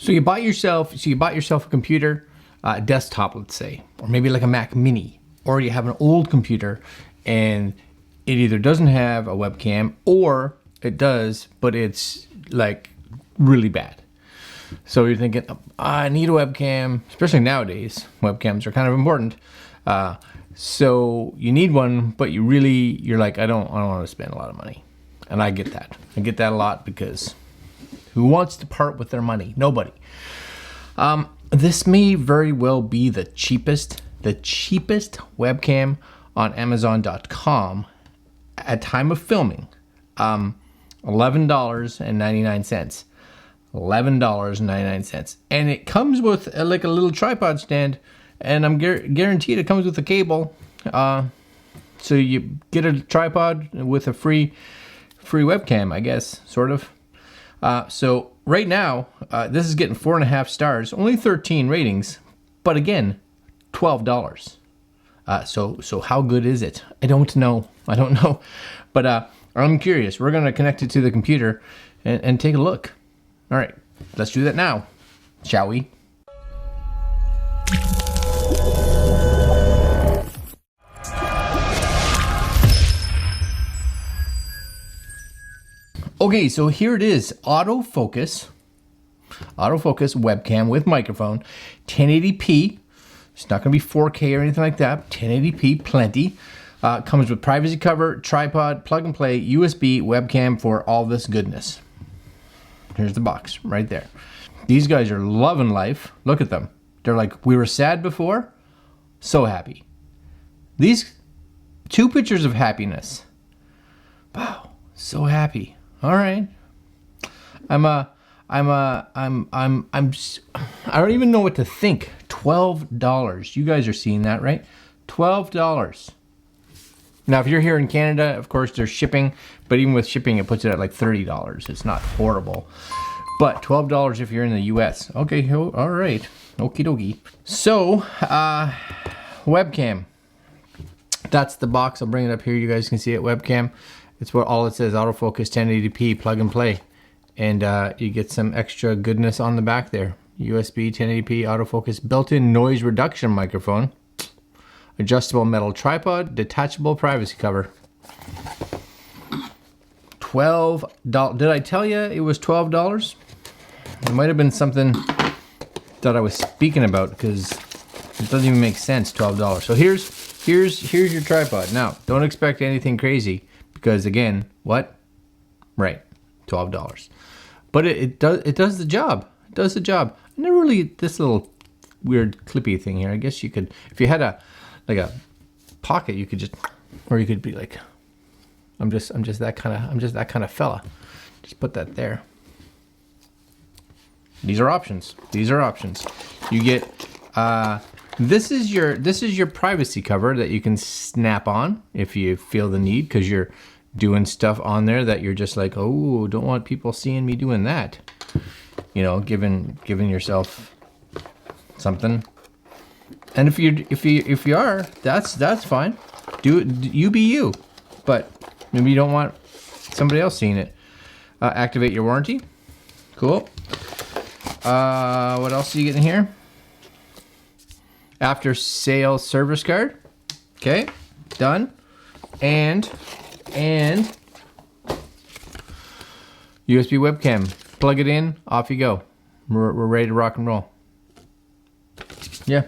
So you bought yourself a computer, desktop, let's say, or maybe like a Mac Mini, or you have an old computer and it either doesn't have a webcam or it does, but it's like really bad. So you're thinking, I need a webcam, especially nowadays. Webcams are kind of important. So you need one, but you're like, I don't want to spend a lot of money. And I get that. I get that a lot because who wants to part with their money? Nobody. This may very well be the cheapest webcam on Amazon.com at time of filming. $11.99. $11.99. And it comes with like a little tripod stand, and I'm guaranteed it comes with a cable. So you get a tripod with a free webcam, I guess, sort of. So right now, this is getting 4.5 stars, only 13 ratings, but again, $12. So how good is it? I don't know, but I'm curious. We're gonna connect it to the computer and take a look. All right, let's do that now, shall we? Okay, so here it is, autofocus webcam with microphone, 1080p. It's not gonna be 4K or anything like that. 1080p, plenty. Comes with privacy cover, tripod, plug and play, USB, webcam for all this goodness. Here's the box right there. These guys are loving life. Look at them. They're like, we were sad before, so happy. These 2 pictures of happiness. Wow, so happy. All right. I don't even know what to think. $12. You guys are seeing that, right? $12. Now, if you're here in Canada, of course, there's shipping, but even with shipping, it puts it at like $30. It's not horrible, but $12 if you're in the US. Okay, all right, okie dokie. So, webcam. That's the box. I'll bring it up here. You guys can see it. Webcam. It's what all it says. Autofocus, 1080p, plug and play, and you get some extra goodness on the back there. USB, 1080p, autofocus, built-in noise reduction microphone. Adjustable metal tripod, detachable privacy cover. $12. Did I tell you it was $12? It might have been something that I was speaking about because it doesn't even make sense. $12. So here's your tripod. Now, don't expect anything crazy because again, what? Right, $12. But it does the job. It does the job. I never really this little weird clippy thing here. I guess you could, if you had a pocket, you could just, or you could be like, I'm just that kind of fella. Just put that there. These are options. You get this is your privacy cover that you can snap on if you feel the need, because you're doing stuff on there that you're just like, oh, don't want people seeing me doing that. You know, giving yourself something. And if you are, that's fine. You be you, but maybe you don't want somebody else seeing it. Activate your warranty. Cool. What else are you getting here? After sale service card. Okay, done. And USB webcam. Plug it in. Off you go. We're ready to rock and roll. Yeah.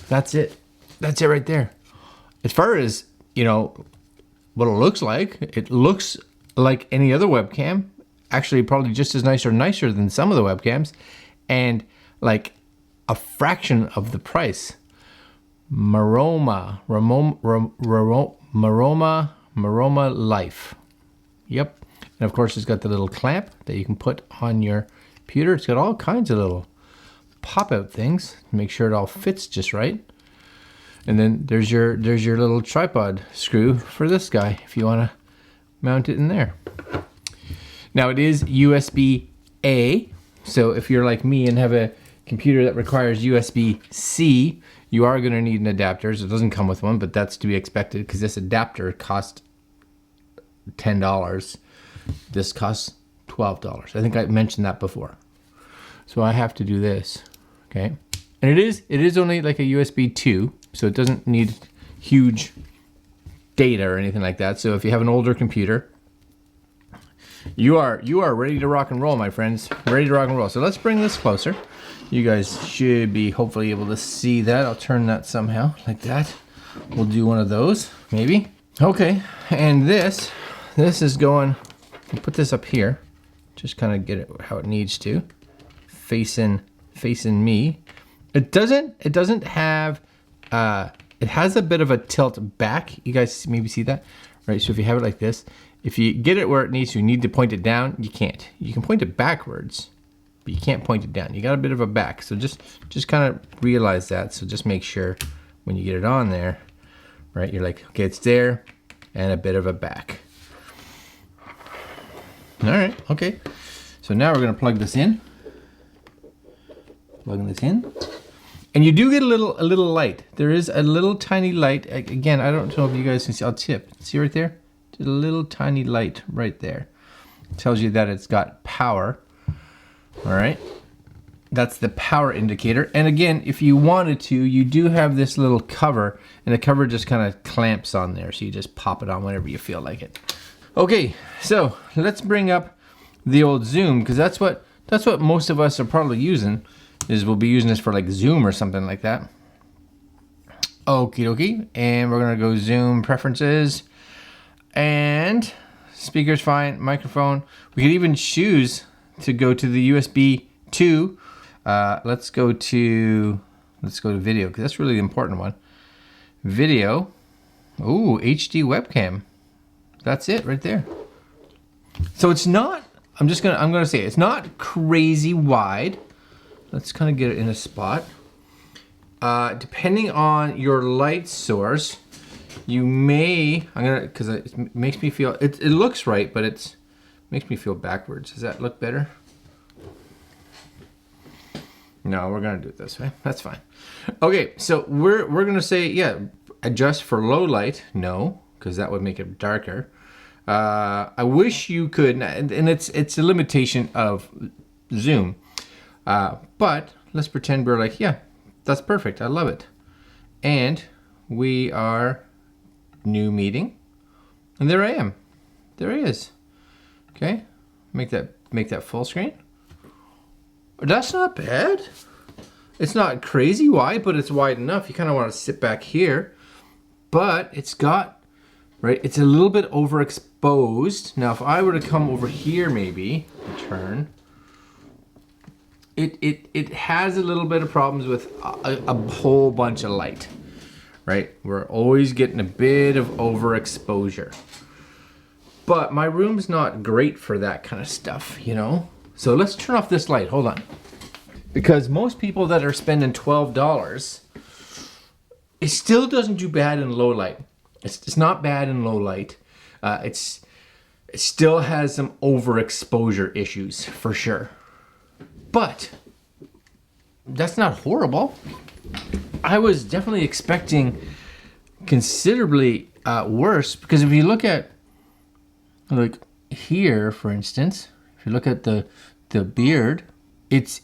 That's it. That's it right there. As far as, you know, what it looks like any other webcam. Actually, probably just as nice or nicer than some of the webcams. And like a fraction of the price. Maroma Life. Yep. And of course, it's got the little clamp that you can put on your computer. It's got all kinds of little pop-out things to make sure it all fits just right. And then there's your little tripod screw for this guy if you want to mount it in there. Now it is USB-A, so if you're like me and have a computer that requires USB-C, you are going to need an adapter. So it doesn't come with one, but that's to be expected because this adapter costs $10. This costs $12. I think I mentioned that before. So I have to do this, okay? And it is only like a USB 2, so it doesn't need huge data or anything like that. So if you have an older computer, you are ready to rock and roll, my friends. Ready to rock and roll. So let's bring this closer. You guys should be hopefully able to see that. I'll turn that somehow like that. We'll do one of those, maybe. Okay, and this is going, I'll put this up here. Just kind of get it how it needs to. Facing me. It doesn't have, it has a bit of a tilt back. You guys maybe see that? Right, so if you have it like this, if you get it where it needs to, you need to point it down, you can't. You can point it backwards, but you can't point it down. You got a bit of a back, so just kind of realize that. So just make sure when you get it on there, right, you're like, okay, it's there, and a bit of a back. All right, okay. So now we're gonna plug this in. Plugging this in. And you do get a little light. There is a little tiny light. Again, I don't know if you guys can see. I'll tip. See right there? Just a little tiny light right there. It tells you that it's got power. All right. That's the power indicator. And again, if you wanted to, you do have this little cover, and the cover just kind of clamps on there. So you just pop it on whenever you feel like it. Okay, so let's bring up the old Zoom, because that's what most of us are probably using. We'll be using this for like Zoom or something like that. Okie dokie. And we're gonna go Zoom preferences. And speaker's fine, microphone. We could even choose to go to the USB 2. Let's go to video, because that's really the important one. Video. Ooh, HD webcam. That's it right there. So it's not, I'm gonna say it's not crazy wide. Let's kind of get it in a spot. Depending on your light source, you may, because it makes me feel, it looks right, but it makes me feel backwards. Does that look better? No, we're gonna do it this way. That's fine. Okay, so we're gonna say, yeah, adjust for low light. No, because that would make it darker. I wish you could, and it's a limitation of Zoom. But let's pretend we're like, yeah, that's perfect. I love it. And we are new meeting. And there I am. There he is. Okay. Make that full screen. That's not bad. It's not crazy wide, but it's wide enough. You kind of want to sit back here. But it's got, right, it's a little bit overexposed. Now, if I were to come over here maybe, turn, it has a little bit of problems with a whole bunch of light, right? We're always getting a bit of overexposure. But my room's not great for that kind of stuff, you know? So let's turn off this light, hold on. Because most people that are spending $12, it still doesn't do bad in low light. It's not bad in low light. It still has some overexposure issues for sure. But that's not horrible. I was definitely expecting considerably worse, because if you look at, like here, for instance, if you look at the beard, it's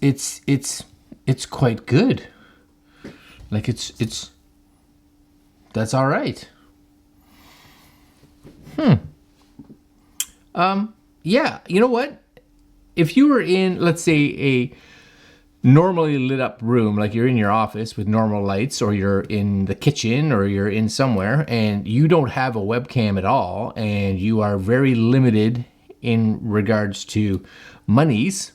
quite good. Like it's that's all right. Yeah, you know what? If you were in, let's say, a normally lit up room, like you're in your office with normal lights, or you're in the kitchen, or you're in somewhere, and you don't have a webcam at all, and you are very limited in regards to monies,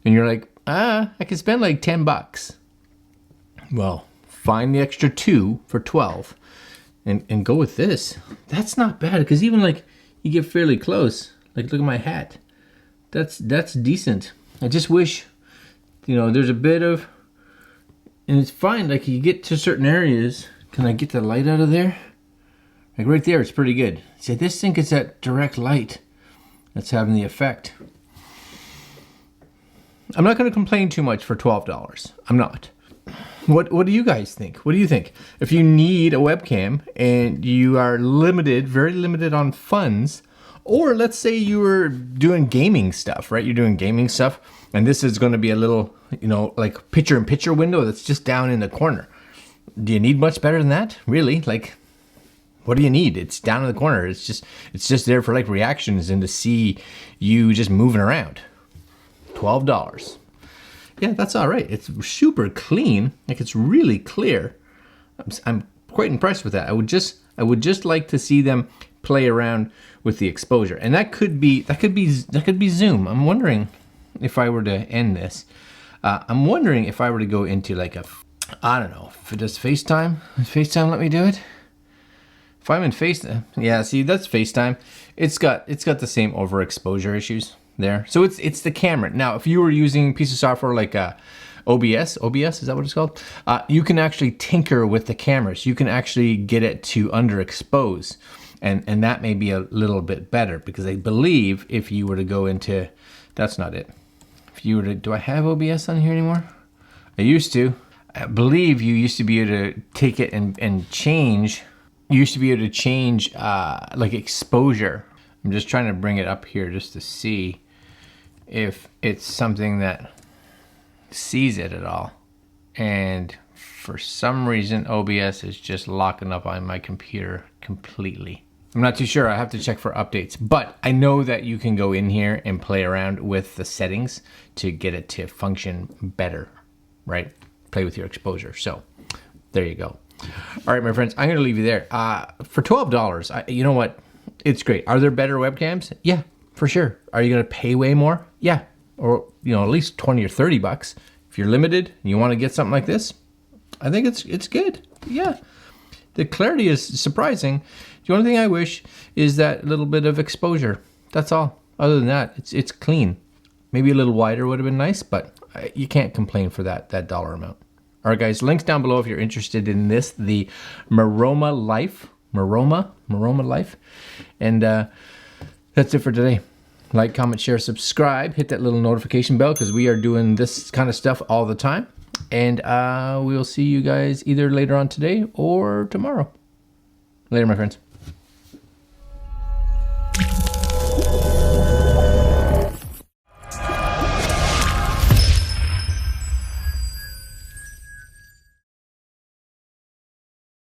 and you're like, I could spend like $10. Well, find the extra 2 for 12 and go with this. That's not bad, because even like you get fairly close. Like, look at my hat. That's decent. I just wish, you know, there's a bit of, and it's fine, like you get to certain areas. Can I get the light out of there? Like right there, it's pretty good. See, this thing is that direct light that's having the effect. I'm not going to complain too much for $12. I'm not. What do you guys think? What do you think? If you need a webcam and you are limited, very limited on funds, Or let's say you were doing gaming stuff, right? You're doing gaming stuff, and this is going to be a little, like picture-in-picture window that's just down in the corner. Do you need much better than that? Really? Like, what do you need? It's down in the corner. It's just there for like reactions and to see you just moving around. $12. Yeah, that's all right. It's super clean. Like, it's really clear. I'm quite impressed with that. I would just like to see them play around with the exposure, and that could be zoom. I'm wondering if I were to end this. I'm wondering if I were to go into like I don't know. Does FaceTime? Does FaceTime let me do it? If I'm in FaceTime, yeah. See, that's FaceTime. It's got the same overexposure issues there. So it's the camera. Now, if you were using a piece of software like OBS, is that what it's called? You can actually tinker with the cameras. You can actually get it to underexpose. And that may be a little bit better, because I believe if you were to go into, that's not it. If you were to, do I have OBS on here anymore? I used to. I believe you used to be able to take it and change. You used to be able to change like exposure. I'm just trying to bring it up here just to see if it's something that sees it at all. And for some reason, OBS is just locking up on my computer completely. I'm not too sure. I have to check for updates, but I know that you can go in here and play around with the settings to get it to function better, right? Play with your exposure. So there you go. All right, my friends, I'm going to leave you there. For $12, you know what? It's great. Are there better webcams? Yeah, for sure. Are you going to pay way more? Yeah. Or, at least 20 or 30 bucks. If you're limited and you want to get something like this, I think it's good. Yeah. The clarity is surprising. The only thing I wish is that little bit of exposure. That's all. Other than that, it's clean. Maybe a little wider would have been nice, but you can't complain for that dollar amount. All right, guys, links down below if you're interested in this, the Maroma Life. Maroma Life. And that's it for today. Like, comment, share, subscribe. Hit that little notification bell, because we are doing this kind of stuff all the time. And we'll see you guys either later on today or tomorrow. Later, my friends.